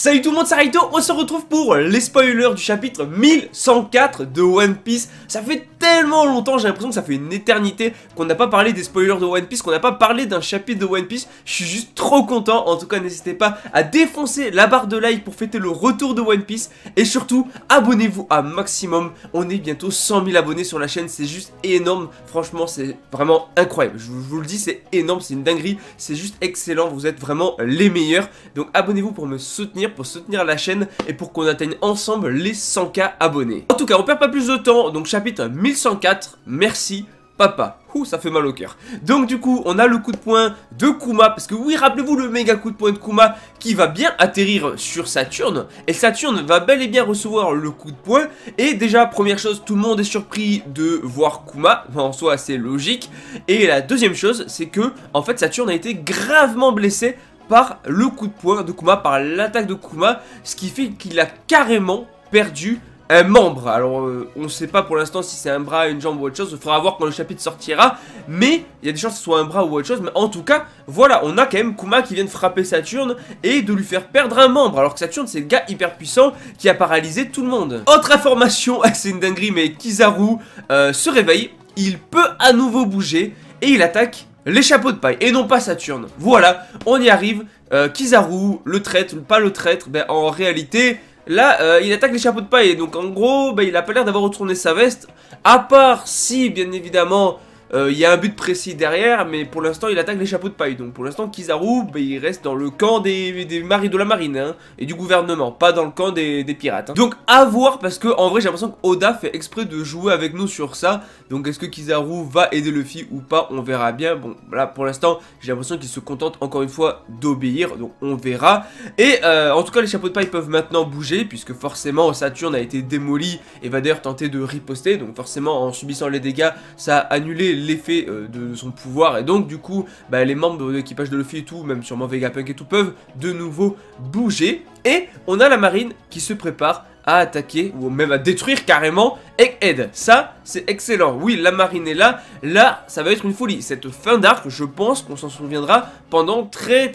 Salut tout le monde, c'est Raito, on se retrouve pour les spoilers du chapitre 1104 de One Piece. Ça fait tellement longtemps, j'ai l'impression que ça fait une éternité qu'on n'a pas parlé des spoilers de One Piece, qu'on n'a pas parlé d'un chapitre de One Piece. Je suis juste trop content, en tout cas n'hésitez pas à défoncer la barre de like pour fêter le retour de One Piece. Et surtout, abonnez-vous à maximum, on est bientôt 100 000 abonnés sur la chaîne, c'est juste énorme. Franchement, c'est vraiment incroyable, je vous le dis, c'est énorme, c'est une dinguerie, c'est juste excellent, vous êtes vraiment les meilleurs. Donc abonnez-vous pour me soutenir, pour soutenir la chaîne et pour qu'on atteigne ensemble les 100K abonnés. En tout cas, on perd pas plus de temps, donc chapitre 1104, merci papa. Ouh, ça fait mal au cœur. Donc du coup, on a le coup de poing de Kuma, parce que oui, rappelez-vous le méga coup de poing de Kuma qui va bien atterrir sur Saturne, et Saturne va bel et bien recevoir le coup de poing, et déjà, première chose, tout le monde est surpris de voir Kuma, en soi c'est logique, et la deuxième chose, c'est que, en fait, Saturne a été gravement blessé par le coup de poing de Kuma, par l'attaque de Kuma, ce qui fait qu'il a carrément perdu un membre. Alors on ne sait pas pour l'instant si c'est un bras, une jambe ou autre chose, il faudra voir quand le chapitre sortira, mais il y a des chances que ce soit un bras ou autre chose, mais en tout cas, voilà, on a quand même Kuma qui vient de frapper Saturne et de lui faire perdre un membre, alors que Saturne c'est le gars hyper puissant qui a paralysé tout le monde. Autre information, c'est une dinguerie, mais Kizaru se réveille, il peut à nouveau bouger et il attaque les chapeaux de paille, et non pas Saturne. Voilà, on y arrive. Kizaru, le traître, pas le traître, ben en réalité, là, il attaque les chapeaux de paille. Et donc en gros, ben, il a pas l'air d'avoir retourné sa veste. À part si, bien évidemment, il y a un but précis derrière, mais pour l'instant il attaque les chapeaux de paille. Donc pour l'instant Kizaru, ben, il reste dans le camp des maris de la marine, hein, et du gouvernement, pas dans le camp des pirates, hein. Donc à voir, parce que en vrai j'ai l'impression que Oda fait exprès de jouer avec nous sur ça. Donc est-ce que Kizaru va aider Luffy ou pas, on verra bien. Bon là pour l'instant j'ai l'impression qu'il se contente encore une fois d'obéir, donc on verra. Et en tout cas les chapeaux de paille peuvent maintenant bouger, puisque forcément Saturne a été démoli et va d'ailleurs tenter de riposter. Donc forcément en subissant les dégâts ça a annulé l'effet de son pouvoir, et donc du coup bah, les membres de l'équipage de Luffy et tout, même sûrement Vegapunk et tout, peuvent de nouveau bouger. Et on a la marine qui se prépare à attaquer, ou même à détruire carrément Egghead. Ça c'est excellent, oui la marine est là, là ça va être une folie. Cette fin d'arc, je pense qu'on s'en souviendra pendant très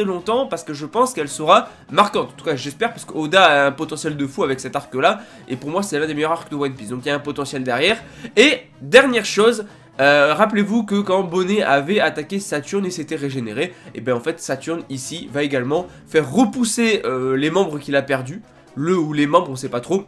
longtemps, parce que je pense qu'elle sera marquante. En tout cas j'espère, parce qu'Oda a un potentiel de fou avec cet arc là, et pour moi c'est l'un des meilleurs arcs de One Piece, donc il y a un potentiel derrière. Et dernière chose, rappelez-vous que quand Bonnet avait attaqué Saturne et s'était régénéré, et bien en fait Saturne ici va également faire repousser les membres qu'il a perdus, le ou les membres on sait pas trop.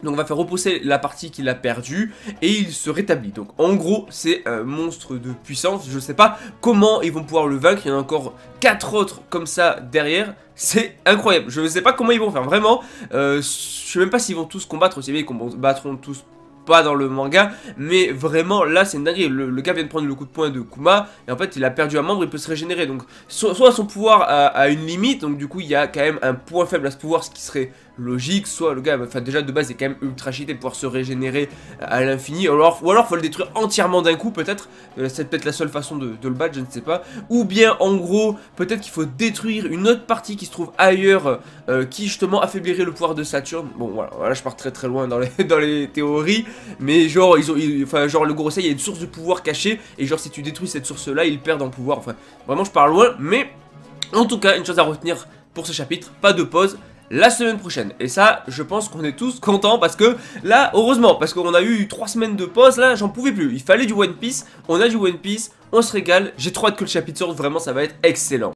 Donc on va faire repousser la partie qu'il a perdue et il se rétablit. Donc en gros c'est un monstre de puissance. Je sais pas comment ils vont pouvoir le vaincre. Il y en a encore 4 autres comme ça derrière. C'est incroyable. Je ne sais pas comment ils vont faire vraiment. Je sais même pas s'ils vont tous combattre. Aussi bien ils combattront tous pas dans le manga, mais vraiment là c'est une dinguerie. Le gars vient de prendre le coup de poing de Kuma et en fait il a perdu un membre, il peut se régénérer. Donc soit son pouvoir a une limite, donc du coup il y a quand même un point faible à ce pouvoir, ce qui serait logique. Soit le gars, enfin déjà de base il est quand même ultra cheaté de pouvoir se régénérer à l'infini, ou alors faut le détruire entièrement d'un coup peut-être. C'est peut-être la seule façon de le battre, je ne sais pas. Ou bien en gros peut-être qu'il faut détruire une autre partie qui se trouve ailleurs, qui justement affaiblirait le pouvoir de Saturne. Bon voilà je pars très loin dans les théories, mais genre enfin genre le gros il y a une source de pouvoir cachée, et genre si tu détruis cette source là ils perdent en pouvoir. Enfin vraiment je pars loin, mais en tout cas une chose à retenir pour ce chapitre, pas de pause la semaine prochaine. Et ça je pense qu'on est tous contents, parce que là heureusement, parce qu'on a eu 3 semaines de pause, là j'en pouvais plus, il fallait du One Piece, on a du One Piece, on se régale, j'ai trop hâte que le chapitre sorte, vraiment ça va être excellent.